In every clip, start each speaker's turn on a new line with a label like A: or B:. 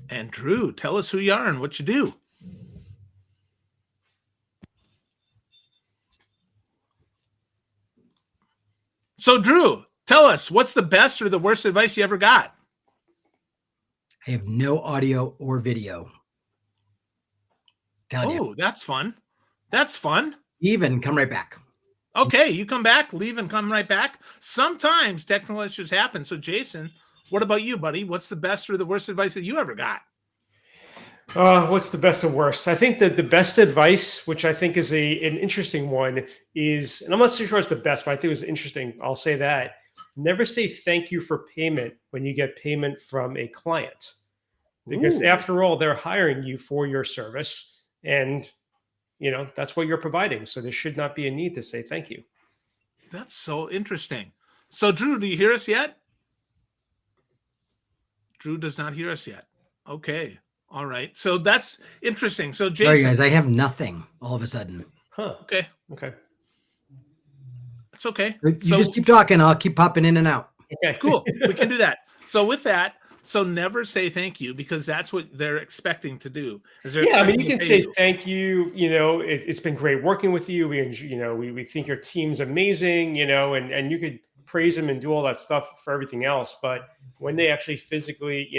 A: And Drew, tell us who you are and what you do. So Drew, tell us, what's the best or the worst advice you ever got?
B: I have no audio or video.
A: Oh, that's fun. That's fun.
B: Even come right back.
A: Okay, you come back, leave, and come right back. Sometimes technical issues happen. So Jason, what about you, buddy? What's the best or the worst advice that you ever got?
C: What's the best and worst? I think that the best advice, which I think is an interesting one, is, and I'm not so sure it's the best, but I think it was interesting. I'll say that. Never say thank you for payment when you get payment from a client. Because after all, they're hiring you for your service. And, that's what you're providing. So there should not be a need to say thank you.
A: That's so interesting. So Drew, do you hear us yet? Drew does not hear us yet. Okay. All right. So that's interesting. So Jason.
B: Sorry, guys, I have nothing all of a sudden.
C: Huh.
A: Okay. It's okay.
B: You just keep talking. I'll keep popping in and out.
A: Okay. Cool. We can do that. So with that, never say thank you, because that's what they're expecting to do.
C: You can say thank you. It's been great working with you. We think your team's amazing, and you could praise them and do all that stuff for everything else. But when they actually physically,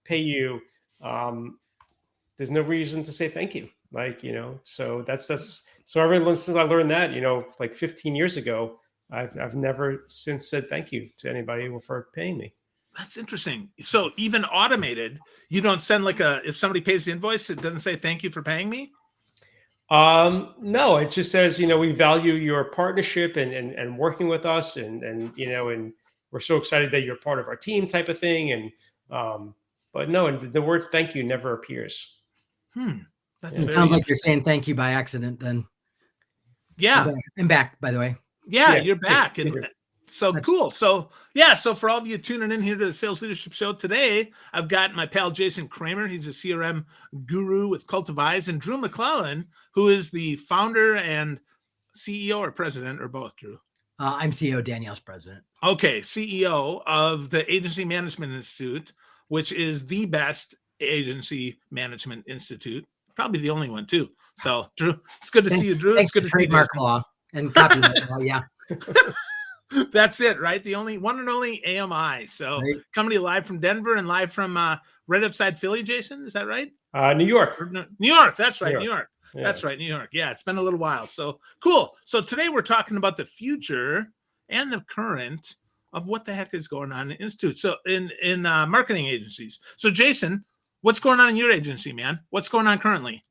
C: pay you, there's no reason to say thank you. So so ever since I learned that, like 15 years ago, I've never since said thank you to anybody for paying me.
A: That's interesting. So even automated, you don't send if somebody pays the invoice, it doesn't say thank you for paying me?
C: No, it just says, we value your partnership and working with us and we're so excited that you're part of our team type of thing. And, but no, and the word thank you never appears.
B: It sounds like you're saying thank you by accident then.
A: Yeah.
B: I'm back, by the way.
A: Yeah, you're back. So cool. So for all of you tuning in here to the Sales Leadership Show today, I've got my pal Jason Kramer. He's a CRM guru with Cultivize, and Drew McLellan, who is the founder and CEO or president, or both, Drew?
B: I'm CEO, Danielle's president.
A: Okay, CEO of the Agency Management Institute, which is the best agency management institute. Probably the only one, too. So, Drew, it's good to see you, Drew.
B: Thanks
A: it's good to
B: trademark
A: see you.
B: Law and copyright law, yeah.
A: That's it, right? The one and only AMI. So coming to you live from Denver and live from right outside Philly, Jason. Is that right?
C: New York.
A: New York. That's right. New York. Yeah. That's right. New York. Yeah, it's been a little while. So cool. So today we're talking about the future and the current of what the heck is going on in the Institute. So in marketing agencies. So Jason, what's going on in your agency, man? What's going on currently?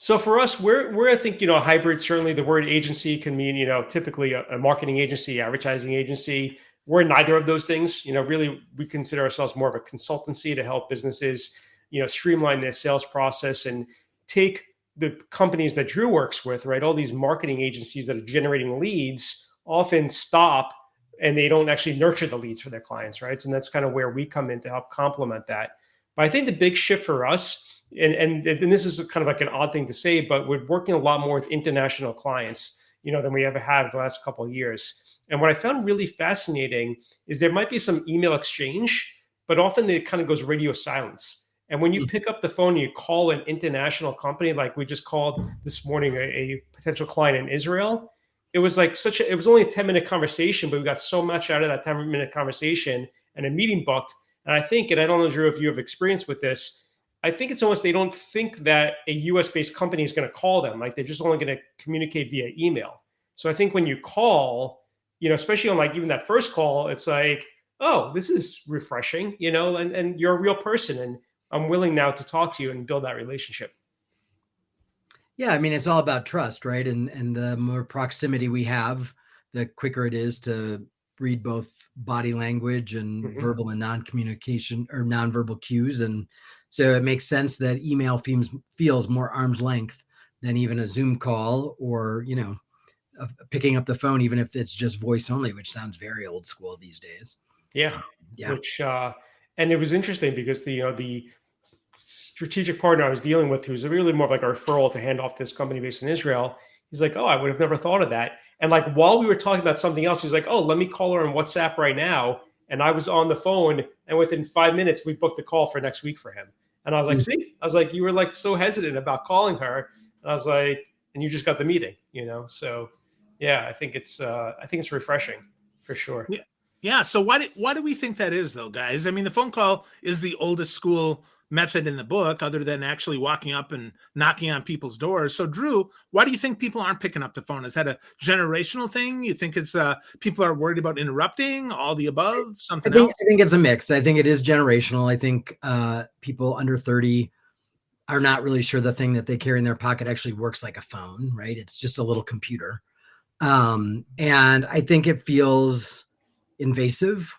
C: So for us, we're I think, hybrid. Certainly the word agency can mean, typically a marketing agency, advertising agency. We're neither of those things. Really, we consider ourselves more of a consultancy to help businesses, streamline their sales process and take the companies that Drew works with, right? All these marketing agencies that are generating leads often stop and they don't actually nurture the leads for their clients, right? And that's kind of where we come in to help complement that. But I think the big shift for us, and this is kind of like an odd thing to say, but we're working a lot more with international clients, than we ever have the last couple of years. And what I found really fascinating is there might be some email exchange, but often it kind of goes radio silence. And when you pick up the phone and you call an international company, like we just called this morning a potential client in Israel, it was like it was only a 10-minute conversation, but we got so much out of that 10-minute conversation and a meeting booked. And I think, and I don't know, Drew, if you have experience with this, I think it's almost they don't think that a US-based company is going to call them. Like they're just only going to communicate via email. So I think when you call, especially on like even that first call, it's like, oh, this is refreshing, and you're a real person and I'm willing now to talk to you and build that relationship.
B: Yeah, I mean, it's all about trust, right? And the more proximity we have, the quicker it is to read both body language and verbal and non-communication or nonverbal cues. And so it makes sense that email feels more arm's length than even a Zoom call or, picking up the phone, even if it's just voice only, which sounds very old school these days.
C: Yeah. Which, and it was interesting because the strategic partner I was dealing with, who's really more of like a referral to hand off to this company based in Israel, he's like, oh, I would have never thought of that. And like, while we were talking about something else, he's like, oh, let me call her on WhatsApp right now. And I was on the phone, and within 5 minutes, we booked the call for next week for him. And I was like, see, I was like, you were like so hesitant about calling her. And I was like, and you just got the meeting, So yeah, I think it's refreshing for sure.
A: Yeah. Yeah. So why do we think that is though, guys? I mean, the phone call is the oldest school method in the book, other than actually walking up and knocking on people's doors. So Drew, why do you think people aren't picking up the phone? Is that a generational thing? You think it's people are worried about interrupting, all the above, something else?
B: I think it's a mix. I think it is generational. I think people under 30 are not really sure the thing that they carry in their pocket actually works like a phone, right? It's just a little computer. And I think it feels invasive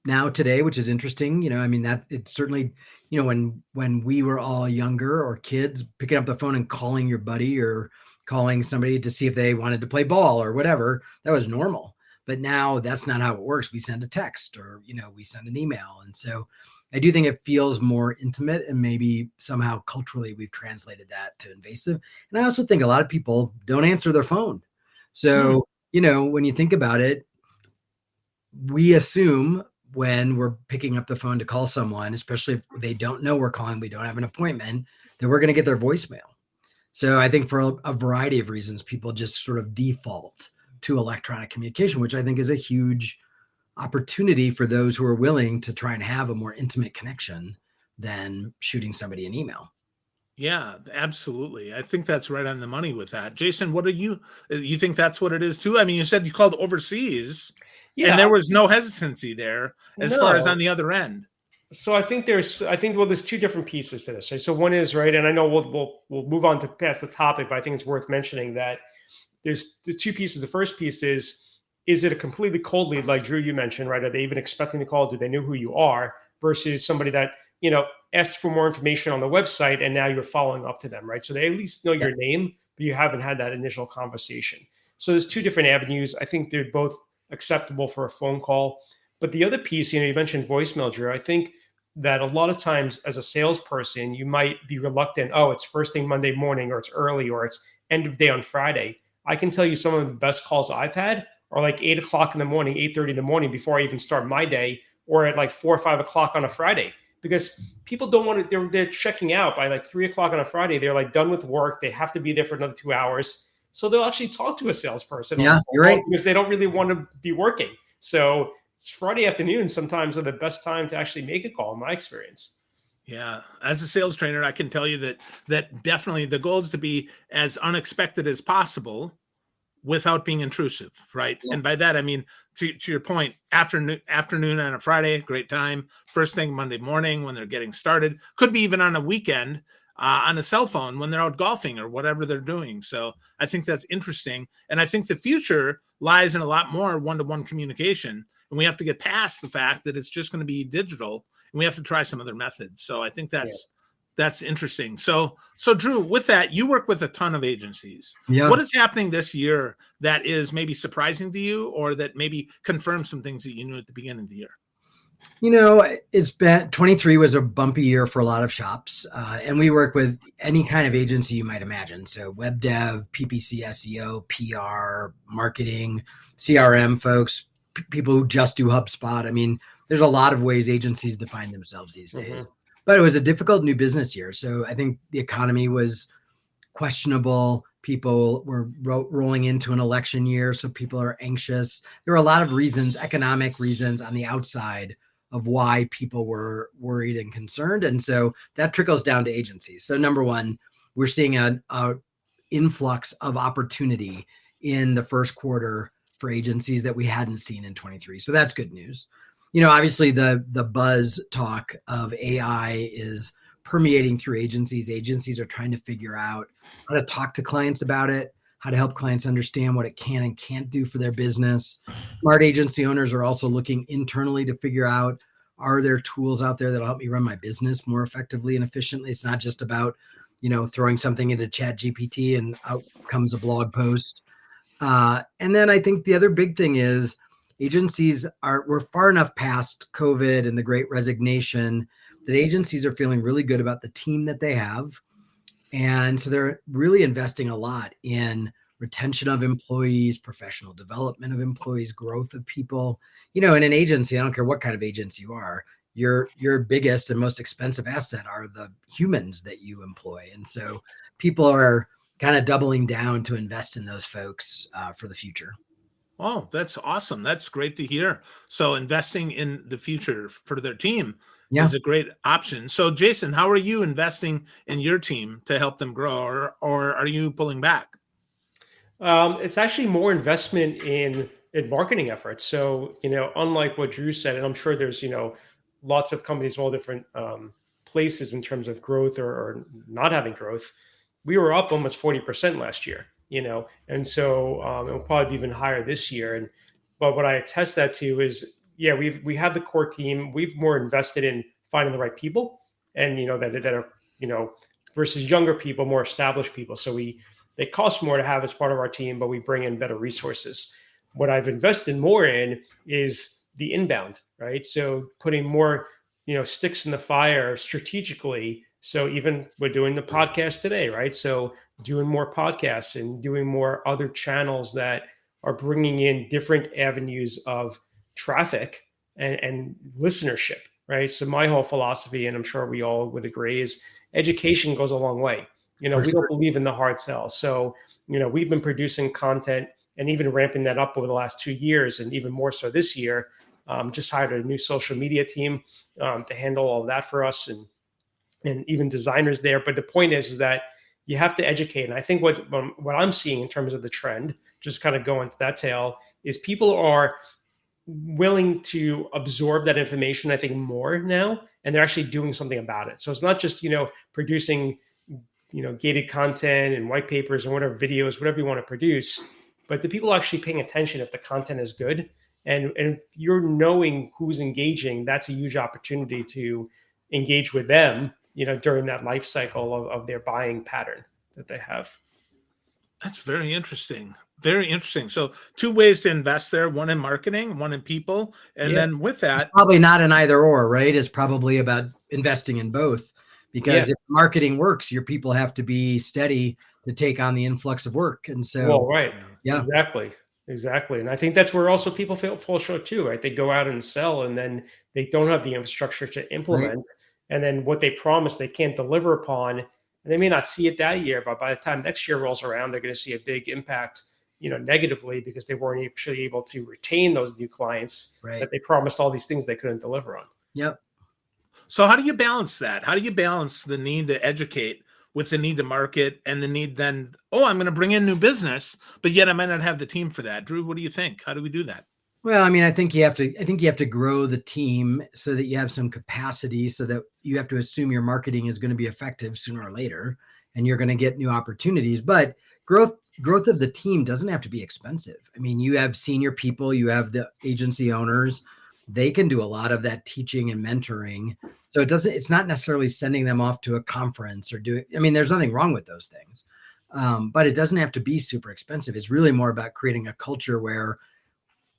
B: now today, which is interesting. I mean, that it's certainly, when we were all younger or kids, picking up the phone and calling your buddy or calling somebody to see if they wanted to play ball or whatever, that was normal. But now that's not how it works. We send a text or, we send an email. And so I do think it feels more intimate, and maybe somehow culturally we've translated that to invasive. And I also think a lot of people don't answer their phone. So, when you think about it, we assume when we're picking up the phone to call someone, especially if they don't know we're calling, we don't have an appointment, that we're going to get their voicemail. So I think for a variety of reasons, people just sort of default to electronic communication, which I think is a huge opportunity for those who are willing to try and have a more intimate connection than shooting somebody an email.
A: Yeah, absolutely. I think that's right on the money with that. Jason, what do you think that's what it is too? I mean, you said you called overseas, and there was no hesitancy there as far as on the other end.
C: So I think there's two different pieces to this. Right? So one is, right, and I know we'll move on to past the topic, but I think it's worth mentioning that there's the two pieces. The first piece is it a completely cold lead, like Drew, you mentioned, right? Are they even expecting the call? Do they know who you are? Versus somebody that, asked for more information on the website and now you're following up to them, right? So they at least know your name, but you haven't had that initial conversation. So there's two different avenues. I think they're both acceptable for a phone call. But the other piece, you mentioned voicemail, Drew. I think that a lot of times as a salesperson, you might be reluctant. Oh, it's first thing Monday morning, or it's early, or it's end of day on Friday. I can tell you some of the best calls I've had are like 8 o'clock in the morning, 8:30 in the morning before I even start my day, or at like 4 or 5 o'clock on a Friday. Because people don't want to, they're checking out by like 3 o'clock on a Friday. They're like done with work. They have to be there for another 2 hours. So they'll actually talk to a salesperson.
B: Yeah, you're right.
C: Because they don't really want to be working. So it's Friday afternoon sometimes are the best time to actually make a call, in my experience.
A: Yeah. As a sales trainer, I can tell you that definitely the goal is to be as unexpected as possible without being intrusive, right? Yeah. And by that, I mean, to your point, afternoon on a Friday, great time. First thing Monday morning when they're getting started. Could be even on a weekend on a cell phone when they're out golfing or whatever they're doing. So I think that's interesting. And I think the future lies in a lot more one-to-one communication. And we have to get past the fact that it's just going to be digital, and we have to try some other methods. So I think that's interesting. So Drew, with that, you work with a ton of agencies. Yeah. What is happening this year that is maybe surprising to you, or that maybe confirms some things that you knew at the beginning of the year?
B: It's been 23 was a bumpy year for a lot of shops. And we work with any kind of agency you might imagine. So web dev, PPC, SEO, PR, marketing, CRM folks, people who just do HubSpot. I mean, there's a lot of ways agencies define themselves these days. But it was a difficult new business year. So I think the economy was questionable. People were rolling into an election year, so people are anxious. There were a lot of reasons, economic reasons on the outside of why people were worried and concerned. And so that trickles down to agencies. So number one, we're seeing an influx of opportunity in the first quarter for agencies that we hadn't seen in 23. So that's good news. Obviously the buzz talk of AI is permeating through agencies. Agencies are trying to figure out how to talk to clients about it, how to help clients understand what it can and can't do for their business. Smart agency owners are also looking internally to figure out, are there tools out there that'll help me run my business more effectively and efficiently? It's not just about, throwing something into ChatGPT and out comes a blog post. And then I think the other big thing is agencies we're far enough past COVID and the Great Resignation that agencies are feeling really good about the team that they have. And so they're really investing a lot in retention of employees, professional development of employees, growth of people. In an agency, I don't care what kind of agency you are, your biggest and most expensive asset are the humans that you employ. And so people are kind of doubling down to invest in those folks for the future.
A: Oh, that's awesome. That's great to hear. So investing in the future for their team is a great option. So Jason, how are you investing in your team to help them grow, or are you pulling back?
C: It's actually more investment in marketing efforts. So, unlike what Drew said, and I'm sure there's, lots of companies, all different places in terms of growth or not having growth. We were up almost 40% last year, and so it'll probably be even higher this year. But what I attest that to is, we have the core team. We've more invested in finding the right people, and that are versus younger people, more established people. So they cost more to have as part of our team, but we bring in better resources. What I've invested more in is the inbound, right? So putting more, sticks in the fire strategically. So even we're doing the podcast today, right? So doing more podcasts and doing more other channels that are bringing in different avenues of traffic and listenership, right? So my whole philosophy, and I'm sure we all would agree, is education goes a long way. We don't believe in the hard sell. So, we've been producing content and even ramping that up over the last 2 years, and even more so this year. Just hired a new social media team to handle all of that for us, and even designers there. But the point is that you have to educate. And I think what I'm seeing in terms of the trend, just kind of going to that tail, is people are willing to absorb that information, I think, more now, and they're actually doing something about it. So it's not just, producing gated content and white papers and whatever videos, whatever you want to produce, but the people actually paying attention if the content is good. And if you're knowing who's engaging, that's a huge opportunity to engage with them, during that life cycle of their buying pattern that they have.
A: That's very interesting. Very interesting. So 2 ways to invest there, one in marketing, one in people. And then with that,
B: it's probably not an either or, right? It's probably about investing in both. Because if marketing works, your people have to be steady to take on the influx of work. And so,
C: Exactly. And I think that's where also people fall short too, right? They go out and sell, and then they don't have the infrastructure to implement. Right. And then what they promise, they can't deliver upon. And they may not see it that year, but by the time next year rolls around, they're going to see a big impact, negatively, because they weren't actually able to retain those new clients that they promised all these things they couldn't deliver on.
B: Yep.
A: So how do you balance that? How do you balance the need to educate with the need to market and the need then, I'm going to bring in new business, but yet I might not have the team for that? Drew, what do you think? How do we do that?
B: Well, I mean, I think you have to grow the team so that you have some capacity, so that you have to assume your marketing is going to be effective sooner or later, and you're going to get new opportunities. But growth of the team doesn't have to be expensive. I mean, you have senior people, you have the agency owners. They can do a lot of that teaching and mentoring. So it's not necessarily sending them off to a conference there's nothing wrong with those things. But it doesn't have to be super expensive. It's really more about creating a culture where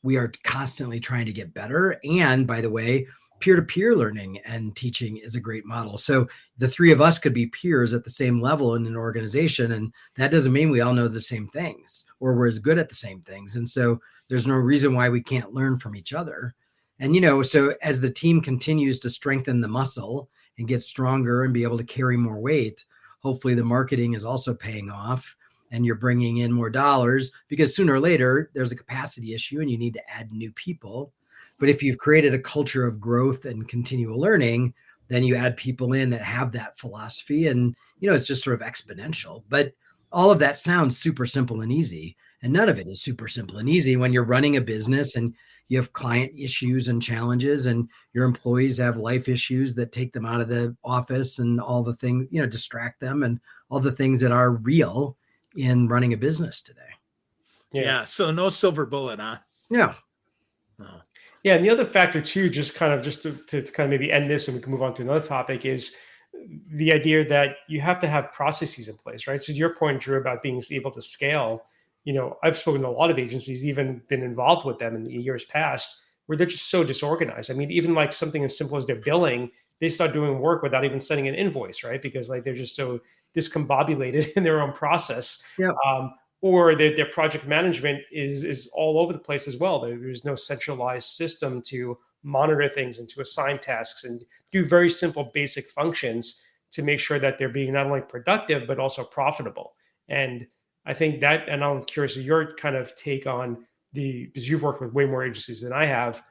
B: we are constantly trying to get better. And by the way, peer-to-peer learning and teaching is a great model. So the 3 of us could be peers at the same level in an organization. And that doesn't mean we all know the same things or we're as good at the same things. And so there's no reason why we can't learn from each other. And, so as the team continues to strengthen the muscle and get stronger and be able to carry more weight, hopefully the marketing is also paying off and you're bringing in more dollars, because sooner or later there's a capacity issue and you need to add new people. But if you've created a culture of growth and continual learning, then you add people in that have that philosophy, and, it's just sort of exponential. But all of that sounds super simple and easy. And none of it is super simple and easy when you're running a business and you have client issues and challenges, and your employees have life issues that take them out of the office, and all the things, distract them, and all the things that are real in running a business today.
A: Yeah. So no silver bullet, huh?
B: Yeah.
A: No.
C: Yeah. And the other factor too, just to kind of maybe end this and we can move on to another topic, is the idea that you have to have processes in place, right? So to your point, Drew, about being able to scale, I've spoken to a lot of agencies, even been involved with them in the years past, where they're just so disorganized. I mean, even like something as simple as their billing, they start doing work without even sending an invoice, right? Because they're just so discombobulated in their own process.
B: Yep.
C: or their project management is all over the place as well. There's no centralized system to monitor things and to assign tasks and do very simple basic functions to make sure that they're being not only productive, but also profitable. And I think that, and I'm curious of your kind of take on because you've worked with way more agencies than I have,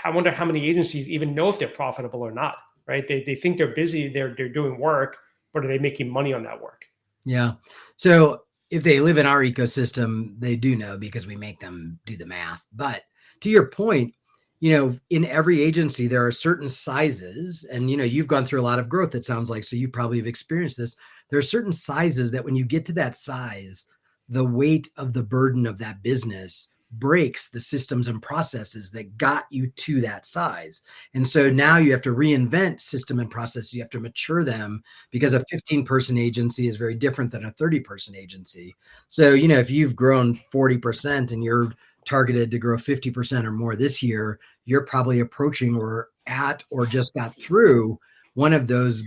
C: I wonder how many agencies even know if they're profitable or not, right? They think they're busy, they're doing work, but are they making money on that work?
B: Yeah. So if they live in our ecosystem, they do know because we make them do the math. But to your point, in every agency, there are certain sizes, and, you've gone through a lot of growth, it sounds like, so you probably have experienced this. There are certain sizes that when you get to that size, the weight of the burden of that business breaks the systems and processes that got you to that size. And so now you have to reinvent system and processes. You have to mature them because a 15-person agency is very different than a 30-person agency. So, if you've grown 40% and you're targeted to grow 50% or more this year, you're probably approaching or at or just got through one of those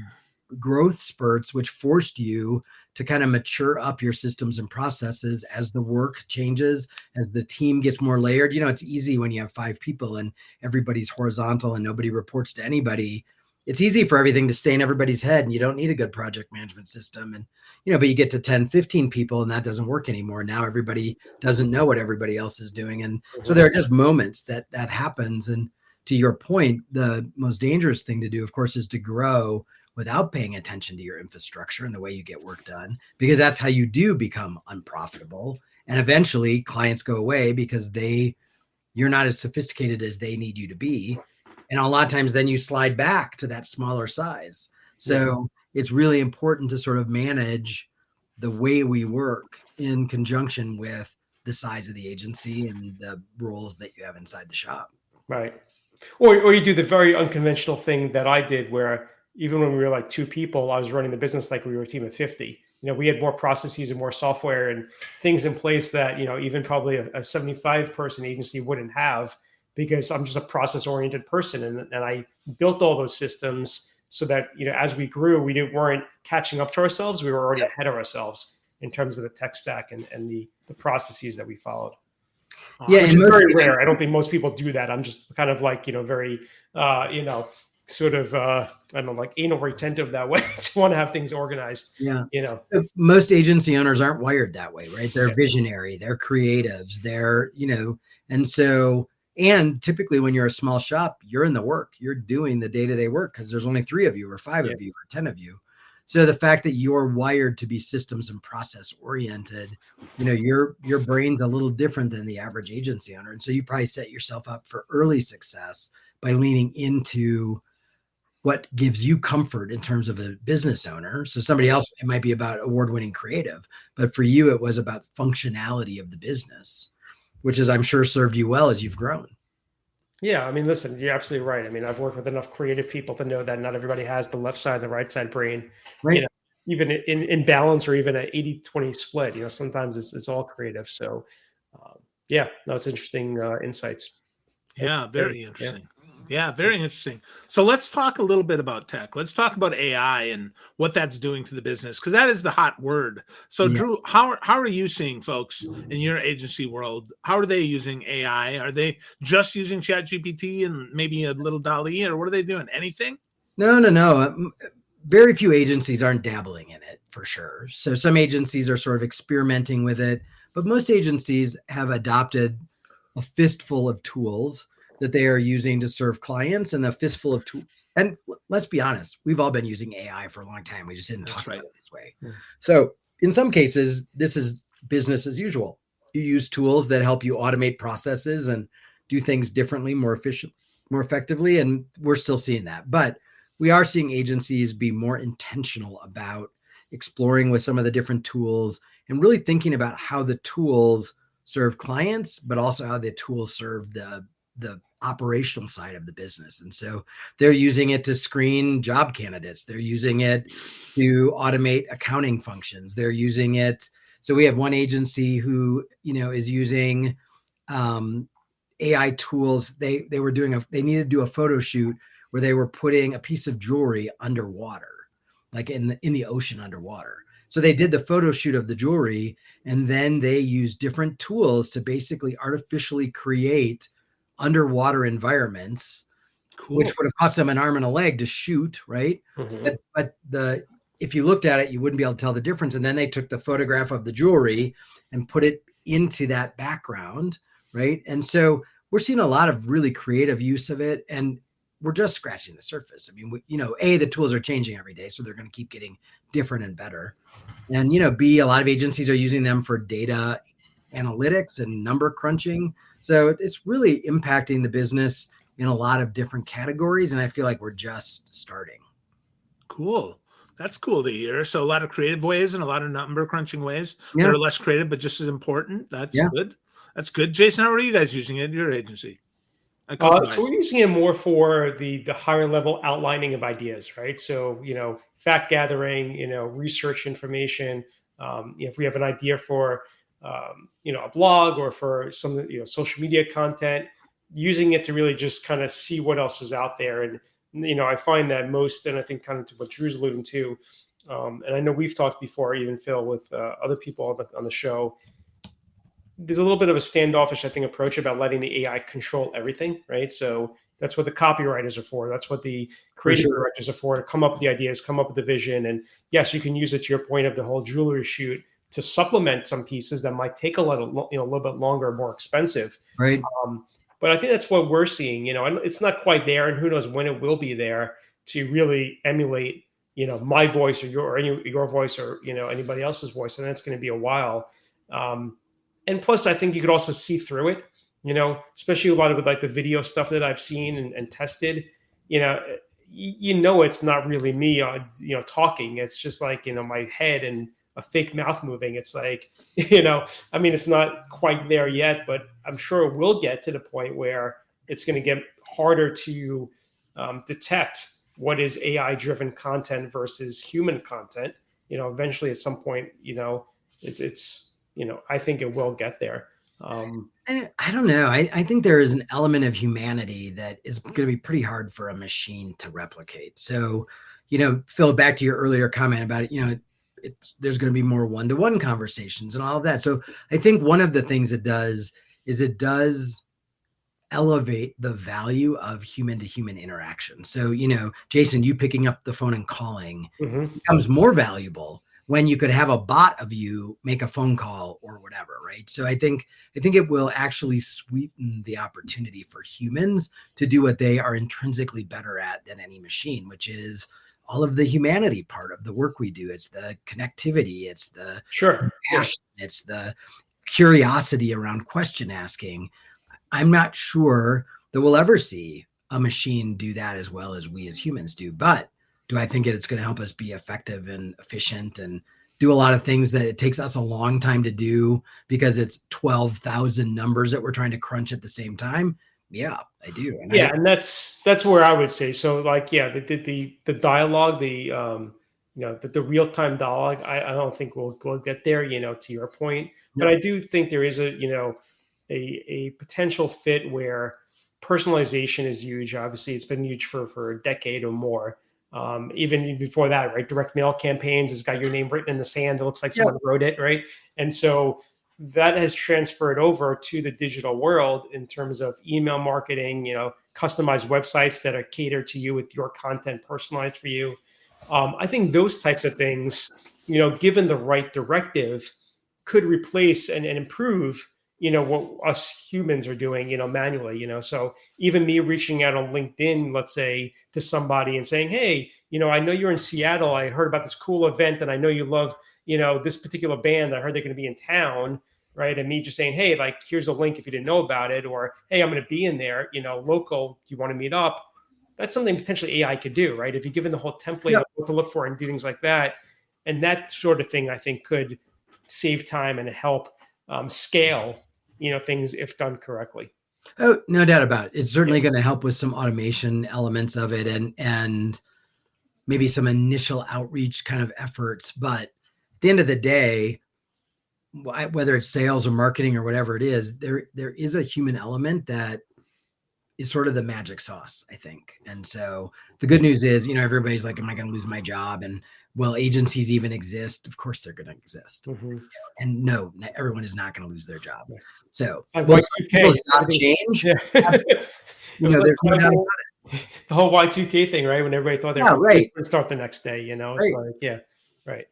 B: growth spurts, which forced you to kind of mature up your systems and processes as the work changes, as the team gets more layered. It's easy when you have 5 people and everybody's horizontal and nobody reports to anybody. It's easy for everything to stay in everybody's head, and you don't need a good project management system. And, but you get to 10, 15 people and that doesn't work anymore. Now everybody doesn't know what everybody else is doing. And so there are just moments that happens. And to your point, the most dangerous thing to do, of course, is to grow without paying attention to your infrastructure and the way you get work done, because that's how you do become unprofitable. And eventually clients go away because you're not as sophisticated as they need you to be. And a lot of times then you slide back to that smaller size. So it's really important to sort of manage the way we work in conjunction with the size of the agency and the roles that you have inside the shop.
C: Right. Or you do the very unconventional thing that I did, where even when we were like 2 people, I was running the business like we were a team of 50. We had more processes and more software and things in place that, even probably a 75-person agency wouldn't have, because I'm just a process-oriented person. And I built all those systems so that, as we grew, we weren't catching up to ourselves. We were already ahead of ourselves in terms of the tech stack and the processes that we followed.
B: Yeah,
C: which is very rare. I don't think most people do that. I'm just kind of like, very, sort of, I don't know, like anal retentive that way to want to have things organized.
B: Yeah. Most agency owners aren't wired that way, right? They're visionary, they're creatives, they're, and so, and typically when you're a small shop, you're in the work, you're doing the day-to-day work because there's only 3 of you or 5 of you or 10 of you. So the fact that you're wired to be systems and process oriented, your brain's a little different than the average agency owner. And so you probably set yourself up for early success by leaning into what gives you comfort in terms of a business owner. So somebody else, it might be about award-winning creative, but for you, it was about functionality of the business, which is, I'm sure, served you well as you've grown.
C: Yeah. I mean, listen, you're absolutely right. I mean, I've worked with enough creative people to know that not everybody has the left side and the right side brain,
B: right?
C: Even in balance or even an 80-20 split, sometimes it's all creative. So it's interesting insights.
A: Yeah. Very interesting. Yeah, very interesting. So let's talk a little bit about tech. Let's talk about AI and what that's doing to the business, because that is the hot word. So Drew, how are you seeing folks in your agency world? How are they using AI? Are they just using ChatGPT and maybe a little DALL-E, or what are they doing? Anything?
B: No. Very few agencies aren't dabbling in it, for sure. So some agencies are sort of experimenting with it, but most agencies have adopted a fistful of tools that they are using to serve clients, and a fistful of tools. And let's be honest, we've all been using AI for a long time. We just didn't talk about it this way. Yeah. So in some cases, this is business as usual. You use tools that help you automate processes and do things differently, more efficient, more effectively. And we're still seeing that. But we are seeing agencies be more intentional about exploring with some of the different tools and really thinking about how the tools serve clients, but also how the tools serve the operational side of the business. And so they're using it to screen job candidates. They're using it to automate accounting functions. They're using it. So we have one agency who, is using AI tools. They needed to do a photo shoot where they were putting a piece of jewelry underwater, like in the ocean underwater. So they did the photo shoot of the jewelry, and then they used different tools to basically artificially create underwater environments, which would have cost them an arm and a leg to shoot, right? But if you looked at it, you wouldn't be able to tell the difference. And then they took the photograph of the jewelry and put it into that background, right? And so we're seeing a lot of really creative use of it, and we're just scratching the surface. I mean, the tools are changing every day, so they're going to keep getting different and better. And, B, a lot of agencies are using them for data analytics and number crunching. So it's really impacting the business in a lot of different categories. And I feel like we're just starting.
A: Cool. That's cool to hear. So a lot of creative ways and a lot of number crunching ways that are less creative, but just as important. That's good. That's good. Jason, how are you guys using it in your agency?
C: So we're using it more for the higher level outlining of ideas, right? So, fact gathering, research information. If we have an idea for, a blog or for some, social media content, using it to really just kind of see what else is out there. And, I find that most, and I think kind of to what Drew's alluding to, and I know we've talked before, even Phil, with other people on the show, there's a little bit of a standoffish, I think, approach about letting the AI control everything, right? So that's what the copywriters are for. That's what the creative directors are for, to come up with the ideas, come up with the vision. And yes, you can use it to your point of the whole jewelry shoot to supplement some pieces that might take a little bit longer, more expensive.
B: Right.
C: But I think that's what we're seeing, and it's not quite there, and who knows when it will be there to really emulate, my voice or your voice or, anybody else's voice. And that's going to be a while. And plus, I think you could also see through it, especially a lot of like the video stuff that I've seen and tested, it's not really me, talking. It's just like, my head and a fake mouth moving. It's like, it's not quite there yet, but I'm sure it will get to the point where it's going to get harder to detect what is AI driven content versus human content. Eventually at some point, it's I think it will get there.
B: And I don't know. I think there is an element of humanity that is going to be pretty hard for a machine to replicate. So, Phil, back to your earlier comment about it, there's going to be more one-to-one conversations and all of that. So I think one of the things it does is it does elevate the value of human to human interaction. So, Jason, you picking up the phone and calling becomes more valuable when you could have a bot of you make a phone call or whatever, right? So I think it will actually sweeten the opportunity for humans to do what they are intrinsically better at than any machine, which is all of the humanity part of the work we do. It's the connectivity, it's the passion, it's the curiosity around question asking. I'm not sure that we'll ever see a machine do that as well as we as humans do, but do I think it's going to help us be effective and efficient and do a lot of things that it takes us a long time to do because it's 12,000 numbers that we're trying to crunch at the same time? Yeah, I do.
C: And that's where I would say. So like, the dialogue, the real-time dialogue, I don't think we'll get there, to your point. But I do think there is a potential fit where personalization is huge. Obviously, it's been huge for a decade or more. Even before that, right? Direct mail campaigns has got your name written in the sand. It looks like someone wrote it, right? And so that has transferred over to the digital world in terms of email marketing, customized websites that are catered to you with your content personalized for you. I think those types of things, given the right directive, could replace and improve what us humans are doing, manually, so even me reaching out on LinkedIn, let's say, to somebody and saying, hey, I know you're in Seattle. I heard about this cool event and I know you love, this particular band. I heard they're going to be in town. Right. And me just saying, hey, like, here's a link if you didn't know about it, or, hey, I'm going to be in there, local. Do you want to meet up? That's something potentially AI could do, right? If you're given the whole template of what to look for and do things like that. And that sort of thing, I think, could save time and help scale things if done correctly.
B: Oh, no doubt about it. It's certainly going to help with some automation elements of it and maybe some initial outreach kind of efforts. But at the end of the day, whether it's sales or marketing or whatever it is, there is a human element that is sort of the magic sauce, I think. And so the good news is, everybody's like, am I going to lose my job? And Will agencies even exist? Of course they're going to exist.
C: Mm-hmm.
B: And no, everyone is not going to lose their job. So
C: like
B: will
C: Y2K
B: job change?
C: Yeah.
B: There's no doubt about it.
C: The whole Y2K thing, right? When everybody thought they were going to start the next day, it's like, right.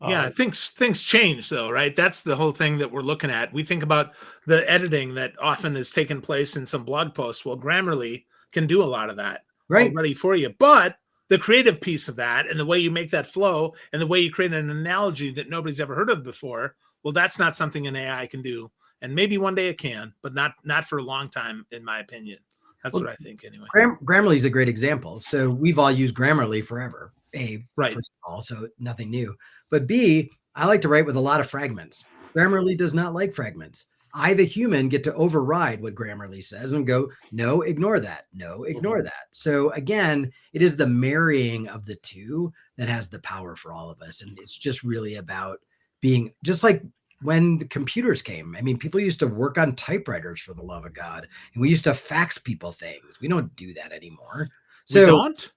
A: Yeah, things change though, right? That's the whole thing that we're looking at. We think about the editing that often has taken place in some blog posts. Well, Grammarly can do a lot of that already for you, but the creative piece of that and the way you make that flow and the way you create an analogy that nobody's ever heard of before, well, that's not something an AI can do. And maybe one day it can, but not for a long time, in my opinion. That's what I think anyway.
B: Grammarly is a great example. So we've all used Grammarly forever.
A: Right.
B: First of all, so nothing new. But B, I like to write with a lot of fragments. Grammarly does not like fragments. I, the human, get to override what Grammarly says and go, no, ignore that. No, ignore that. So again, it is the marrying of the two that has the power for all of us. And it's just really about being just like when the computers came. I mean, people used to work on typewriters, for the love of God. And we used to fax people things. We don't do that anymore. So
A: we don't?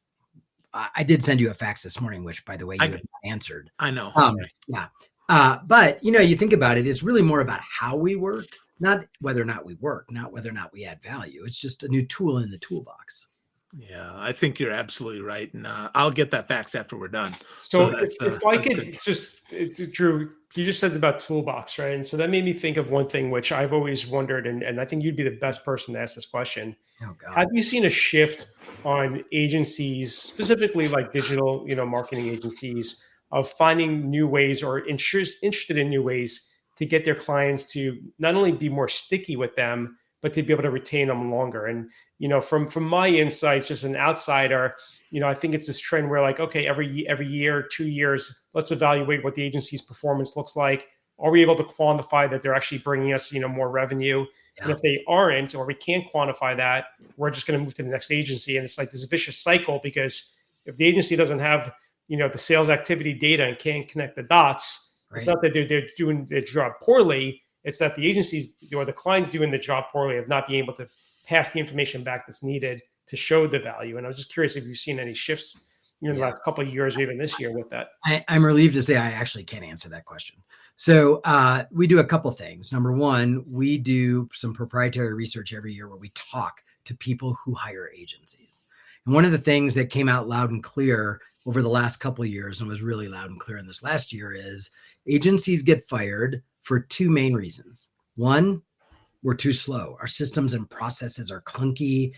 B: I did send you a fax this morning, which, by the way, you answered.
A: I know.
B: Yeah. But, you think about it, it's really more about how we work, not whether or not we work, not whether or not we add value. It's just a new tool in the toolbox.
A: Yeah, I think you're absolutely right. And I'll get that fax after we're done.
C: So if I could Drew, you just said about toolbox, right? And so that made me think of one thing, which I've always wondered, and I think you'd be the best person to ask this question.
B: Oh, God.
C: Have you seen a shift on agencies, specifically like digital, marketing agencies, of finding new ways or interested in new ways to get their clients to not only be more sticky with them, but to be able to retain them longer? And, from my insights as an outsider, I think it's this trend where like, okay, every year, 2 years, let's evaluate what the agency's performance looks like. Are we able to quantify that they're actually bringing us, more revenue? Yeah. And if they aren't, or we can't quantify that, we're just going to move to the next agency. And it's like this vicious cycle, because if the agency doesn't have, the sales activity data and can't connect the dots, It's not that they're doing their job poorly. It's that the agencies or the clients doing the job poorly of not being able to pass the information back that's needed to show the value. And I was just curious if you've seen any shifts in the last couple of years or even this year with that.
B: I'm relieved to say I actually can't answer that question. So we do a couple things. Number one, we do some proprietary research every year where we talk to people who hire agencies. And one of the things that came out loud and clear over the last couple of years, and was really loud and clear in this last year, is agencies get fired for two main reasons. One, we're too slow. Our systems and processes are clunky.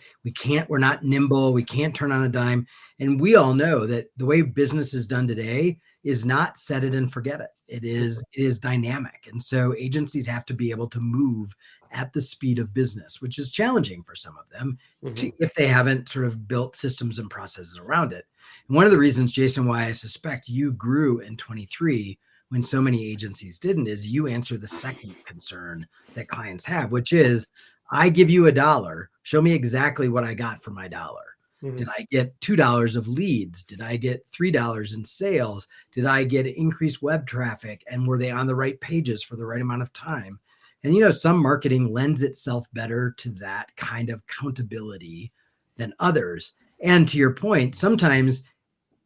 B: We're not nimble. We can't turn on a dime. And we all know that the way business is done today is not set it and forget it. It is dynamic. And so agencies have to be able to move at the speed of business, which is challenging for some of them if they haven't sort of built systems and processes around it. And one of the reasons, Jason, why I suspect you grew in 23 when so many agencies didn't, is you answer the second concern that clients have, which is, I give you $1, show me exactly what I got for my dollar. Did I get $2 of leads? Did I get $3 in sales? Did I get increased web traffic? And were they on the right pages for the right amount of time? And, some marketing lends itself better to that kind of accountability than others. And to your point, sometimes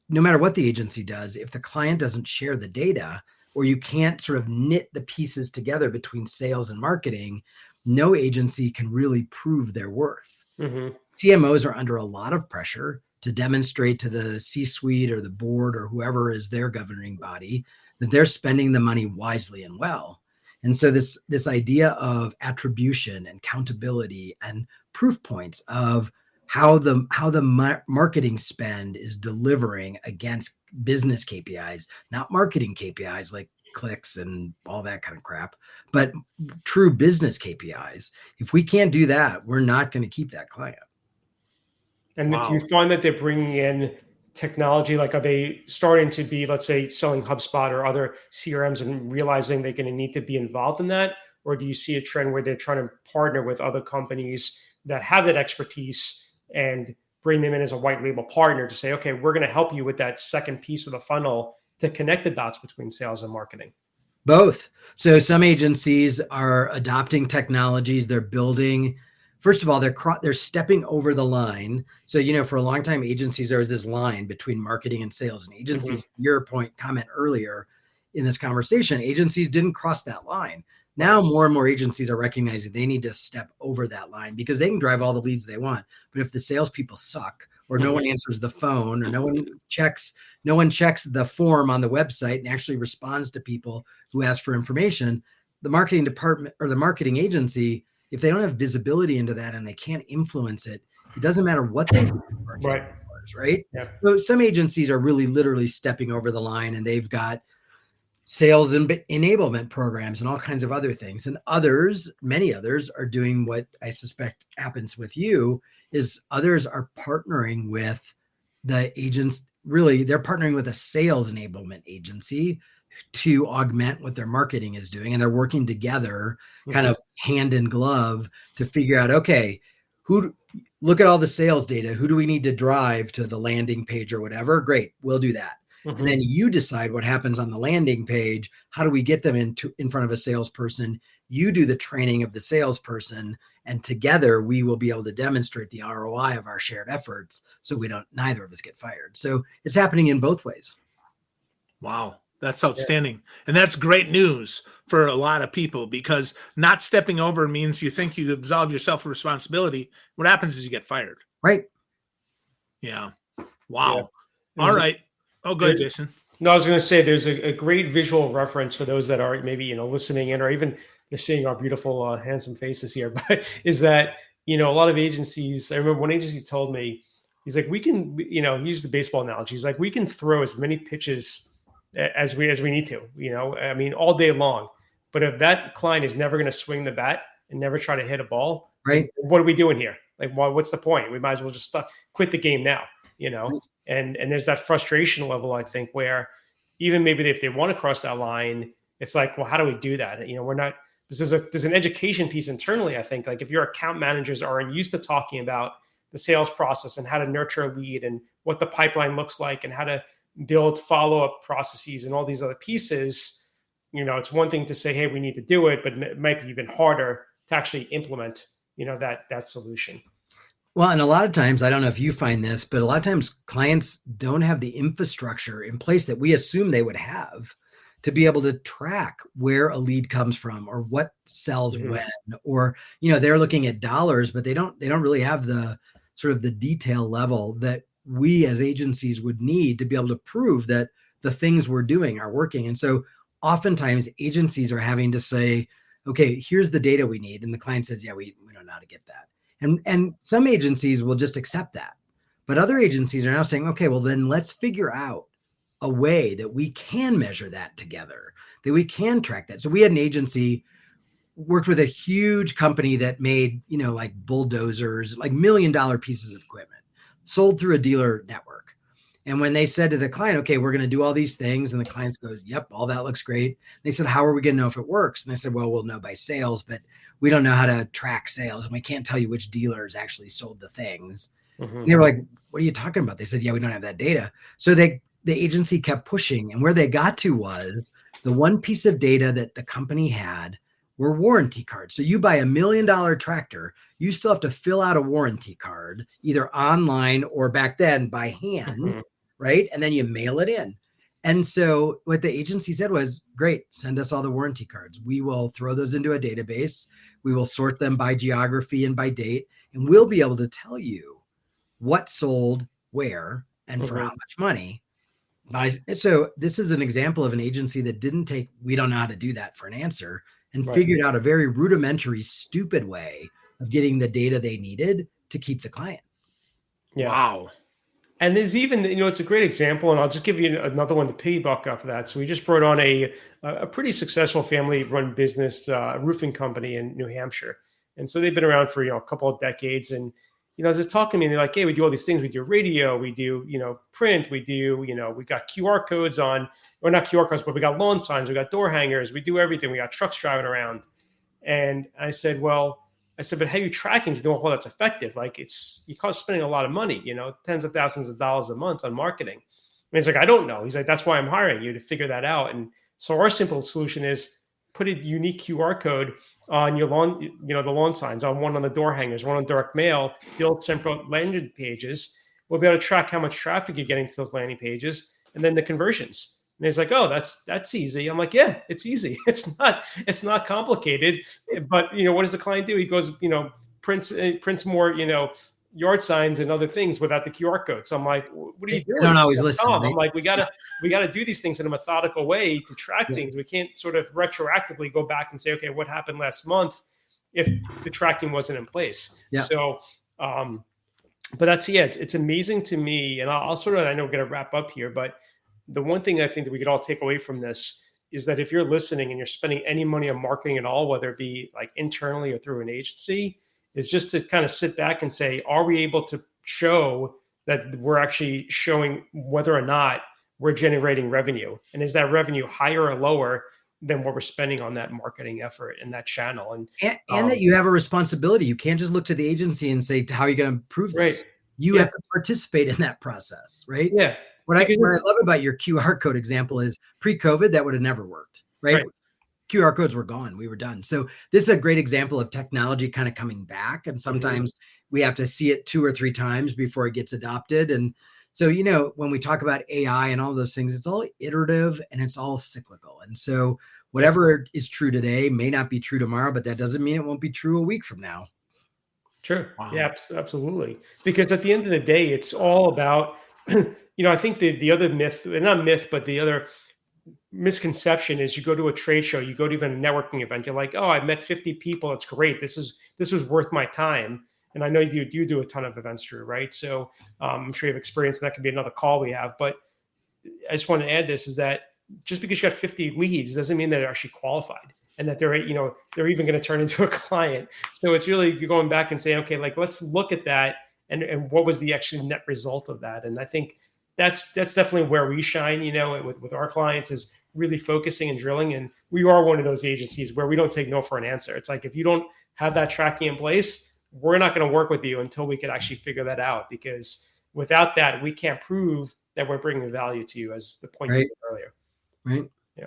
B: no matter what the agency does, if the client doesn't share the data, or you can't sort of knit the pieces together between sales and marketing, no agency can really prove their worth. CMOs are under a lot of pressure to demonstrate to the C-suite or the board or whoever is their governing body that they're spending the money wisely and well. And so this idea of attribution and accountability and proof points of how the marketing spend is delivering against business KPIs, not marketing KPIs like clicks and all that kind of crap, but true business KPIs. If we can't do that, we're not going to keep that client.
C: And do you find that they're bringing in technology? Like, are they starting to be, let's say, selling HubSpot or other CRMs and realizing they're going to need to be involved in that? Or do you see a trend where they're trying to partner with other companies that have that expertise and bring them in as a white label partner to say, okay, we're going to help you with that second piece of the funnel to connect the dots between sales and marketing?
B: Both. So some agencies are adopting technologies. They're building first of all, they're stepping over the line. So, for a long time, agencies, there was this line between marketing and sales, and agencies, your comment earlier in this conversation, agencies didn't cross that line. Now, more and more agencies are recognizing they need to step over that line because they can drive all the leads they want. But if the salespeople suck, or no one answers the phone, or no one checks the form on the website and actually responds to people who ask for information, the marketing department or the marketing agency, if they don't have visibility into that and they can't influence it, it doesn't matter what they do. Right.
C: Yeah.
B: So some agencies are really literally stepping over the line, and they've got sales and enablement programs and all kinds of other things. And many others are doing what I suspect happens with you, is others are partnering with the agents. Really, they're partnering with a sales enablement agency to augment what their marketing is doing. And they're working together kind of hand in glove to figure out, okay, look at all the sales data. Who do we need to drive to the landing page or whatever? Great. We'll do that. And then you decide what happens on the landing page. How do we get them in front of a salesperson? You do the training of the salesperson, and together we will be able to demonstrate the ROI of our shared efforts, so neither of us get fired. So it's happening in both ways.
A: Wow, that's outstanding. Yeah. And that's great news for a lot of people, because not stepping over means you think you absolve yourself of responsibility. What happens is you get fired.
B: Right.
A: Yeah. Wow. Yeah. All right. Oh, go ahead, Jason.
C: No, I was going to say there's a great visual reference for those that are maybe, listening in, or even they're seeing our beautiful, handsome faces here, but is that, a lot of agencies, I remember one agency told me, he's like, we can, he used the baseball analogy. He's like, we can throw as many pitches as we need to, all day long. But if that client is never going to swing the bat and never try to hit a ball,
B: right?
C: What are we doing here? Like, what's the point? We might as well just quit the game now, And there's that frustration level, I think, where even maybe if they want to cross that line, it's like, well, how do we do that? There's an education piece internally, I think. Like, if your account managers aren't used to talking about the sales process and how to nurture a lead and what the pipeline looks like and how to build follow-up processes and all these other pieces, it's one thing to say, hey, we need to do it, but it might be even harder to actually implement, that solution.
B: Well, and a lot of times, I don't know if you find this, but a lot of times clients don't have the infrastructure in place that we assume they would have to be able to track where a lead comes from or what sells when, or, they're looking at dollars, but they don't really have the sort of the detail level that we as agencies would need to be able to prove that the things we're doing are working. And so oftentimes agencies are having to say, okay, here's the data we need. And the client says, yeah, we don't know how to get that. And some agencies will just accept that. But other agencies are now saying, okay, well, then let's figure out a way that we can measure that together, that we can track that. So we had an agency, worked with a huge company that made, like bulldozers, like $1 million pieces of equipment, sold through a dealer network. And when they said to the client, okay, we're going to do all these things, and the clients go, yep, all that looks great. They said, how are we going to know if it works? And they said, well, we'll know by sales, but we don't know how to track sales, and we can't tell you which dealers actually sold the things. They were like, what are you talking about? They said, yeah, we don't have that data. So the agency kept pushing, and where they got to was the one piece of data that the company had were warranty cards. So you buy $1 million tractor, you still have to fill out a warranty card, either online or back then by hand, right? And then you mail it in. And so what the agency said was, great, send us all the warranty cards. We will throw those into a database. We will sort them by geography and by date, and we'll be able to tell you what sold where and for how much money. So this is an example of an agency that didn't take, we don't know how to do that for an answer, and figured out a very rudimentary, stupid way of getting the data they needed to keep the client.
C: Yeah.
A: Wow.
C: And there's even, it's a great example, and I'll just give you another one to piggyback off of that. So we just brought on a pretty successful family-run business, roofing company in New Hampshire. And so they've been around for, a couple of decades. And, they're talking to me, and they're like, hey, we do all these things. We do radio, we do, print, we do, we got QR codes on, or not QR codes, but we got lawn signs, we got door hangers, we do everything. We got trucks driving around. And I said, but how are you tracking to know how that's effective? Like, you cost spending a lot of money, tens of thousands of dollars a month on marketing. And he's like, I don't know. He's like, that's why I'm hiring you to figure that out. And so our simple solution is put a unique QR code on your lawn, the lawn signs, on one on the door hangers, one on direct mail, build simple landing pages. We'll be able to track how much traffic you're getting to those landing pages and then the conversions. And he's like, oh, that's easy. I'm like, yeah, it's easy. It's not complicated. But, what does the client do? He goes, prints more, yard signs and other things without the QR code. So I'm like, what are you doing?
B: Don't always listen.
C: I'm like, we gotta do these things in a methodical way to track things. We can't sort of retroactively go back and say, okay, what happened last month if the tracking wasn't in place?
B: Yeah.
C: So, but that's, it's amazing to me. And I'll sort of, I know we're going to wrap up here, but the one thing I think that we could all take away from this is that if you're listening and you're spending any money on marketing at all, whether it be like internally or through an agency, is just to kind of sit back and say, are we able to show that we're actually showing whether or not we're generating revenue? And is that revenue higher or lower than what we're spending on that marketing effort and that channel? And
B: that you have a responsibility. You can't just look to the agency and say, how are you going to improve this?
C: Right.
B: You have to participate in that process, right?
C: Yeah.
B: What I love about your QR code example is pre-COVID, that would have never worked, right? QR codes were gone. We were done. So this is a great example of technology kind of coming back. And sometimes we have to see it 2 or 3 times before it gets adopted. And so, when we talk about AI and all those things, it's all iterative and it's all cyclical. And so whatever is true today may not be true tomorrow, but that doesn't mean it won't be true a week from now.
C: Sure. Wow. Yeah, absolutely. Because at the end of the day, it's all about, I think the other myth, not myth, but the other misconception is you go to a trade show, you go to even a networking event, you're like, oh, I met 50 people. It's great. This was worth my time. And I know you do a ton of events, Drew, right? So I'm sure you have experience, and that could be another call we have. But I just want to add this, is that just because you got 50 leads doesn't mean that they're actually qualified and that they're even going to turn into a client. So it's really going back and saying, okay, like, let's look at that and what was the actual net result of that. And I think that's definitely where we shine, with our clients, is really focusing and drilling. And we are one of those agencies where we don't take no for an answer. It's like, if you don't have that tracking in place, we're not going to work with you until we can actually figure that out, because without that, we can't prove that we're bringing value to you, as the point you made earlier.
B: Right.
C: Yeah.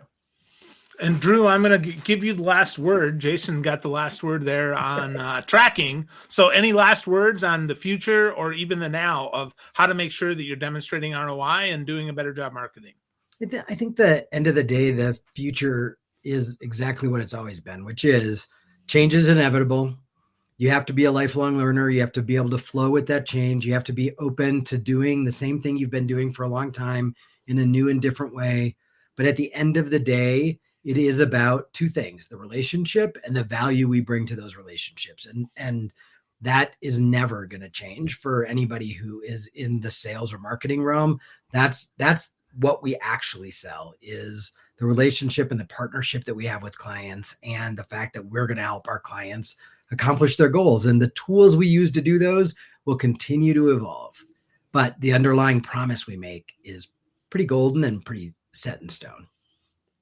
A: And Drew, I'm going to give you the last word. Jason got the last word there on tracking. So any last words on the future or even the now of how to make sure that you're demonstrating ROI and doing a better job marketing?
B: I think the end of the day, the future is exactly what it's always been, which is change is inevitable. You have to be a lifelong learner. You have to be able to flow with that change. You have to be open to doing the same thing you've been doing for a long time in a new and different way. But at the end of the day, it is about 2 things: the relationship and the value we bring to those relationships. And that is never going to change for anybody who is in the sales or marketing realm. That's what we actually sell, is the relationship and the partnership that we have with clients, and the fact that we're going to help our clients accomplish their goals. And the tools we use to do those will continue to evolve. But the underlying promise we make is pretty golden and pretty set in stone.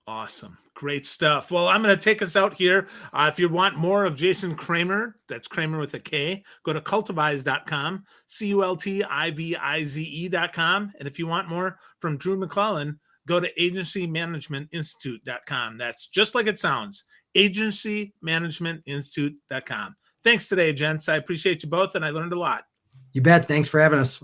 A: Awesome. Great stuff. Well, I'm going to take us out here. If you want more of Jason Kramer, that's Kramer with a K, go to cultivize.com, cultivize.com. And if you want more from Drew McLellan, go to agencymanagementinstitute.com. That's just like it sounds, agencymanagementinstitute.com. Thanks today, gents. I appreciate you both, and I learned a lot.
B: You bet. Thanks for having us.